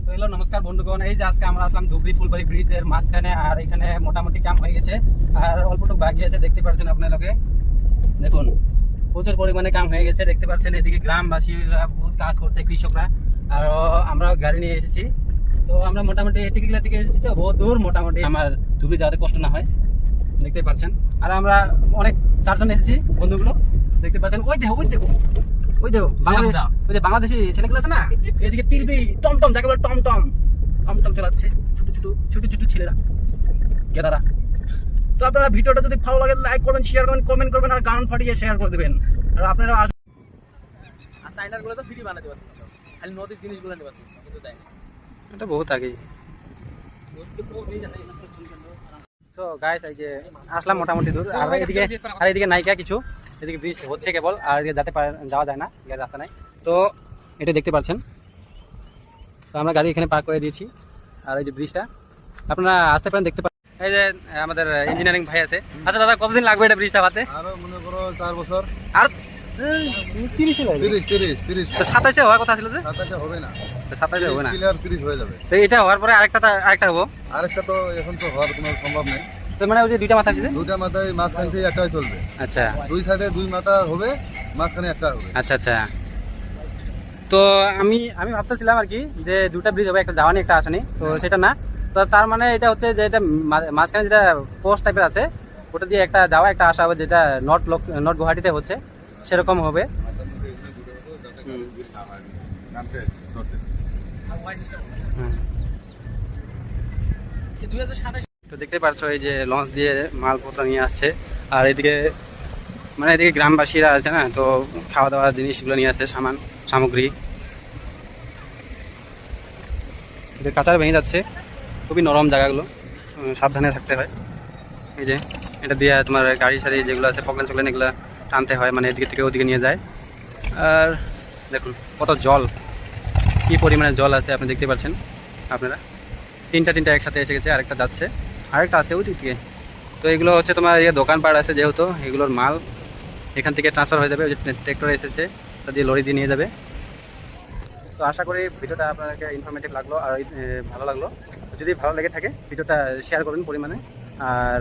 তো হ্যালো নমস্কার বন্ধুগণ, এই যে আজকে আমরা আসলাম ধুবড়ি ফুলবাড়ি ব্রিজের মাঝখানে। আর এখানে মোটামুটি কাম হয়ে গেছে, আর অল্পটুকু বাকি আছে। দেখতে পাচ্ছেন আপনাদেরকে, দেখুন প্রচুর পরিমাণে কাম হয়ে গেছে। দেখতে পাচ্ছেন এদিকে গ্রামবাসীরা বহুত কাজ করছে, কৃষকরা। আর আমরা গাড়ি নিয়ে এসেছি। তো আমরা মোটামুটি টিকিলা থেকে এসেছি, তো বহুত দূর, মোটামুটি আমার ধুবড়ি যাতে কষ্ট না হয়। দেখতে পাচ্ছেন, আর আমরা অনেক 4 জন এসেছি বন্ধুগুলো। দেখতে পাচ্ছেন, ওই দেখো ওই দেখো ওই যে বাংলাদেশি ছেলেগুলো আছে না, এদিকে টিভি টমটম, যাকে বলে টমটম চালাচ্ছে, ছোট ছোট ছেলেরা, গেদারা। তো আপনারা ভিডিওটা যদি ভালো লাগে লাইক করবেন, শেয়ার করবেন, কমেন্ট করবেন, আর গান ফাটিয়ে শেয়ার করে দেবেন। আর আপনারা চাইনার গুলো তো ফ্রি বানাতে পারছিস না, খালি নদীর জিনিসগুলো নিতে পারছিস না, কিন্তু তাই এটা বহুত আগেই। তো গাইস, এই যে আসলাম মোটামুটি দূর। আর এদিকে নাইকা কিছু, এদিকে ব্রিজ হচ্ছে কেবল, আর এদিকে যাওয়া যায় না, রাস্তা নাই। তো এটা দেখতে পাচ্ছেন। তো আমরা গাড়ি এখানে পার্ক করে দিয়েছি। আর এই যে ব্রিজটা আপনারা আসতে পারেন, দেখতে পারেন। এই যে আমাদের ইঞ্জিনিয়ারিং ভাই আছে। আচ্ছা দাদা, কতদিন লাগবে এটা ব্রিজটা হতে? আরো মনে করো 4 বছর। আর 30 হওয়ার কথা ছিল যে। 27 হবে না, আচ্ছা 27 হবে না, ক্লিয়ার 30 হয়ে যাবে। তো এটা হওয়ার পরে আরেকটা হবো। আরেকটা তো এখন তো হওয়ার কোনো সম্ভব নেই। তো মানে ওই যে দুইটা মাথা আছে, দুইটা মাথায় মাঝখান থেকে একটাই চলবে। আচ্ছা দুই সাইডে দুই মাথা হবে, মাঝখানে একটা হবে। আচ্ছা আচ্ছা। তো আমি ভাবতেছিলাম আর কি, যে দুটা ব্রিজ হবে, একটা যাওয়ানি একটা আসানি। তো সেটা না, তো তার মানে এটা হচ্ছে যে এটা মাঝখানে যেটা পোস্ট টাইপের আছে, ওটা দিয়ে একটা যাওয়া একটা আসা হবে, যেটা নর্থ গুয়াহাটিতে হচ্ছে সেরকম হবে। মাথার মধ্যে এগুলো দুটো হতো, যাতে ঘুরে না হয়, নামতে ধরতে। এই 2027 তো দেখতে পাচ্ছ, এই যে লঞ্চ দিয়ে মালপত্র নিয়ে আসছে। আর এদিকে মানে এদিকে গ্রামবাসীরা আছে না, তো খাওয়া দাওয়ার জিনিসগুলো নিয়ে আসছে, সামগ্রী। কাঁচার ভেঙে যাচ্ছে, খুবই নরম জায়গাগুলো, সাবধানে থাকতে হয়। এই যে এটা দিয়ে তোমার গাড়ি সারি যেগুলো আছে, পকলেন চকলেন, এগুলো টানতে হয়, মানে এদিকে থেকে ওদিকে নিয়ে যায়। আর দেখুন কত জল, কি পরিমাণে জল আছে আপনি দেখতে পাচ্ছেন। আপনারা তিনটা একসাথে এসে গেছে, আরেকটা যাচ্ছে, আরেকটা আছে ওই দিক থেকে। তো এগুলো হচ্ছে তোমার দোকানপাট আছে, যেহেতু এগুলোর মাল এখান থেকে ট্রান্সফার হয়ে যাবে। ওই যে ট্র্যাক্টর এসেছে, তা দিয়ে লরি দিয়ে নিয়ে যাবে। তো আশা করি ভিডিওটা আপনাদেরকে ইনফরমেটিভ লাগলো, আর ভালো লাগলো। যদি ভালো লেগে থাকে ভিডিওটা শেয়ার করবেন পরিমাণে, আর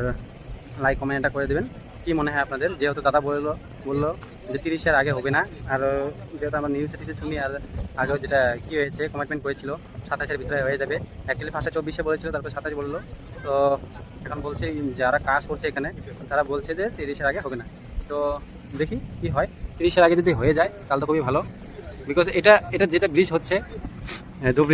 লাইক কমেন্টটা করে দেবেন। কি মনে হয় আপনাদের? যেহেতু দাদা বললো যে 30-এর আগে হবে না, আর যেহেতু আমরা নিউজে শুনি, আর আগেও যেটা কি হয়েছে, কমিটমেন্ট করেছিল 27-এর ভিতরে হয়ে যাবে। অ্যাকচুয়ালি ফার্স্টে 24-এ বলেছিল, তারপর 27 বললো। তো এখন বলছে যারা কাজ করছে এখানে, তারা বলছে যে 30-এর আগে হবে না। তো দেখি কি হয়। 30-এর আগে যদি হয়ে যায় তাহলে তো খুবই ভালো, বিকজ এটা যেটা ব্রিজ হচ্ছে ধুবড়ি